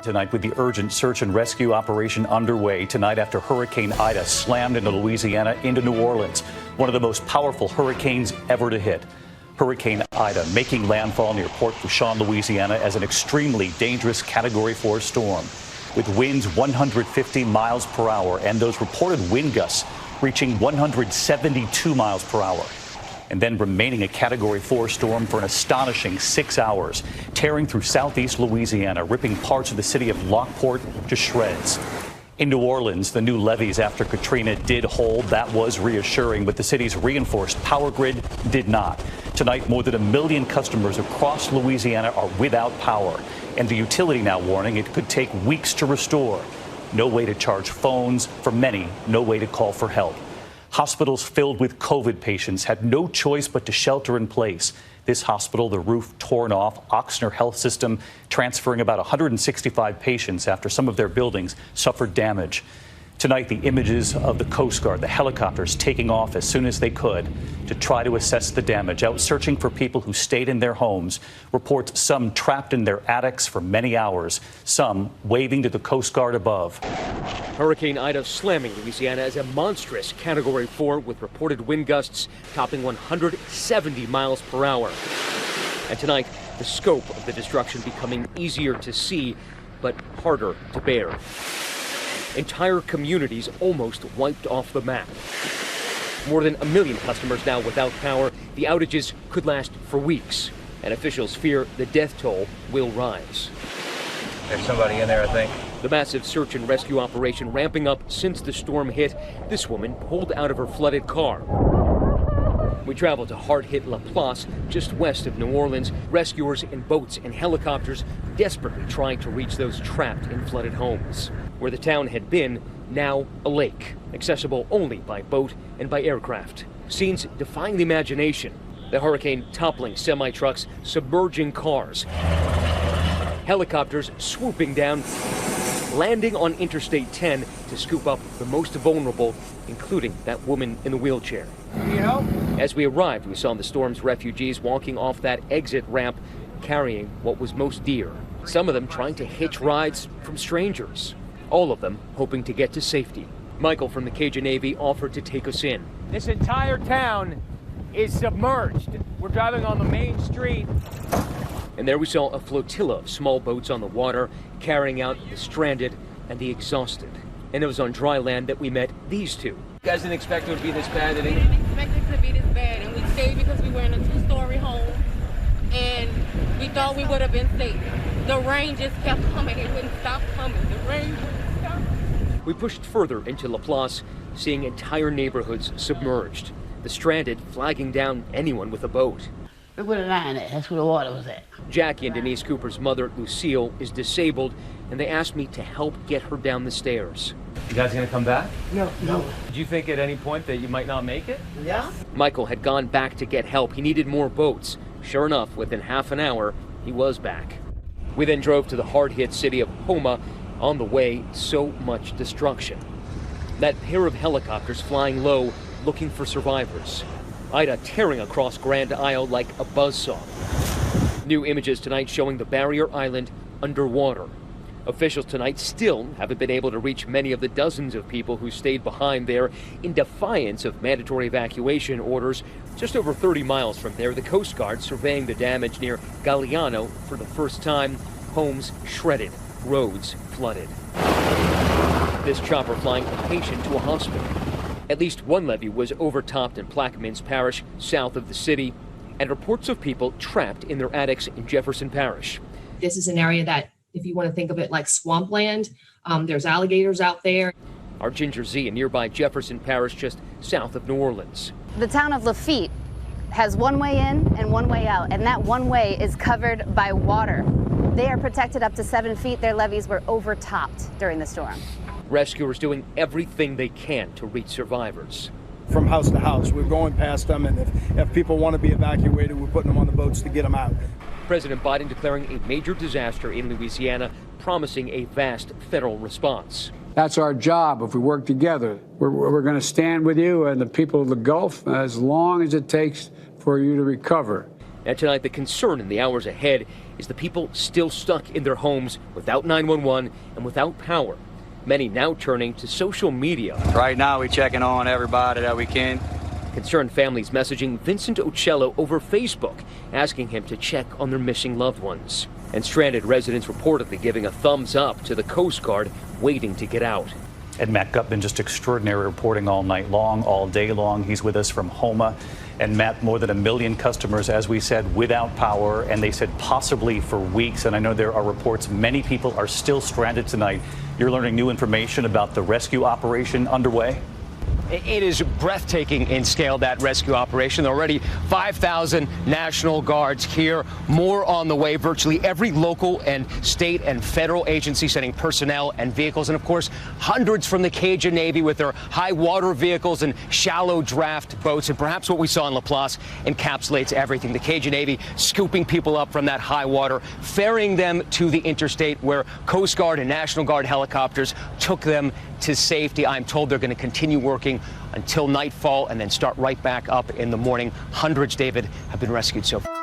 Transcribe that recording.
Tonight, with the urgent search and rescue operation underway tonight after Hurricane Ida slammed into Louisiana into New Orleans, one of the most powerful hurricanes ever to hit. Hurricane Ida making landfall near Port Fourchon, Louisiana, as an extremely dangerous Category 4 storm with winds 150 miles per hour and those reported wind gusts reaching 172 miles per hour. And then remaining a Category 4 storm for an astonishing 6 hours, tearing through southeast Louisiana, ripping parts of the city of Lockport to shreds. In New Orleans, the new levees after Katrina did hold. That was reassuring, but the city's reinforced power grid did not. Tonight, more than 1 million customers across Louisiana are without power, and the utility now warning it could take weeks to restore. No way to charge phones. For many, no way to call for help. Hospitals filled with COVID patients had no choice but to shelter in place. This hospital, the roof torn off, Oxner Health System transferring about 165 patients after some of their buildings suffered damage. Tonight, the images of the Coast Guard, the helicopters taking off as soon as they could to try to assess the damage, out searching for people who stayed in their homes. Reports some trapped in their attics for many hours, some waving to the Coast Guard above. Hurricane Ida slamming Louisiana as a monstrous Category 4 with reported wind gusts topping 170 miles per hour. And tonight, the scope of the destruction becoming easier to see, but harder to bear. Entire communities almost wiped off the map. More than 1 million customers now without power. The outages could last for weeks, and officials fear the death toll will rise. There's somebody in there, I think. The massive search and rescue operation ramping up since the storm hit. This woman pulled out of her flooded car. We traveled to hard-hit LaPlace, just west of New Orleans. Rescuers in boats and helicopters desperately trying to reach those trapped in flooded homes. Where the town had been, now a lake, accessible only by boat and by aircraft. Scenes defying the imagination. The hurricane toppling semi-trucks, submerging cars. Helicopters swooping down, landing on Interstate 10 to scoop up the most vulnerable, including that woman in the wheelchair. As we arrived, we saw the storm's refugees walking off that exit ramp, carrying what was most dear. Some of them trying to hitch rides from strangers. All of them hoping to get to safety. Michael from the Cajun Navy offered to take us in. This entire town is submerged. We're driving on the main street. And there we saw a flotilla of small boats on the water, carrying out the stranded and the exhausted. And it was on dry land that we met these two. You guys didn't expect it would be this bad, did We you? didn't expect it to be this bad, and we stayed because we were in a 2-story home, and we thought we would have been safe. The rain just kept coming. It wouldn't stop coming. The rain wouldn't stop. We pushed further into LaPlace, seeing entire neighborhoods submerged. The stranded flagging down anyone with a boat. Look where the line at. That's where the water was at. Jackie and Denise Cooper's mother, Lucille, is disabled, and they asked me to help get her down the stairs. You guys gonna come back? No. Did you think at any point that you might not make it? Yeah? Michael had gone back to get help. He needed more boats. Sure enough, within half an hour, he was back. We then drove to the hard-hit city of Houma. On the way, so much destruction. That pair of helicopters flying low, looking for survivors. Ida tearing across Grand Isle like a buzzsaw. New images tonight showing the barrier island underwater. Officials tonight still haven't been able to reach many of the dozens of people who stayed behind there in defiance of mandatory evacuation orders. Just over 30 miles from there, the Coast Guard surveying the damage near Galliano for the first time. Homes shredded, roads flooded. This chopper flying a patient to a hospital. At least one levee was overtopped in Plaquemines Parish, south of the city, and reports of people trapped in their attics in Jefferson Parish. This is an area that, if you want to think of it like swampland, there's alligators out there. Our Ginger Z in nearby Jefferson Parish, just south of New Orleans. The town of Lafitte has one way in and one way out, and that one way is covered by water. They are protected up to 7 feet. Their levees were overtopped during the storm. Rescuers doing everything they can to reach survivors. From house to house, we're going past them, and if people want to be evacuated, we're putting them on the boats to get them out. President Biden declaring a major disaster in Louisiana, promising a vast federal response. That's our job. If we work together, we're going to stand with you and the people of the Gulf as long as it takes for you to recover. And tonight, the concern in the hours ahead is the people still stuck in their homes without 911 and without power. Many now turning to social media. Right now, we're checking on everybody that we can. Concerned families messaging Vincent Ocello over Facebook, asking him to check on their missing loved ones. And stranded residents reportedly giving a thumbs up to the Coast Guard waiting to get out. And Matt Gutman, just extraordinary reporting all night long, all day long. He's with us from Houma. And Matt, more than 1 million customers, as we said, without power, and they said possibly for weeks. And I know there are reports many people are still stranded tonight. You're learning new information about the rescue operation underway? It is breathtaking in scale, that rescue operation. Already 5,000 National Guards here, more on the way. Virtually every local and state and federal agency sending personnel and vehicles. And of course, hundreds from the Cajun Navy with their high water vehicles and shallow draft boats. And perhaps what we saw in LaPlace encapsulates everything. The Cajun Navy scooping people up from that high water, ferrying them to the interstate where Coast Guard and National Guard helicopters took them to safety. I'm told they're going to continue working until nightfall and then start right back up in the morning. Hundreds, David, have been rescued so far.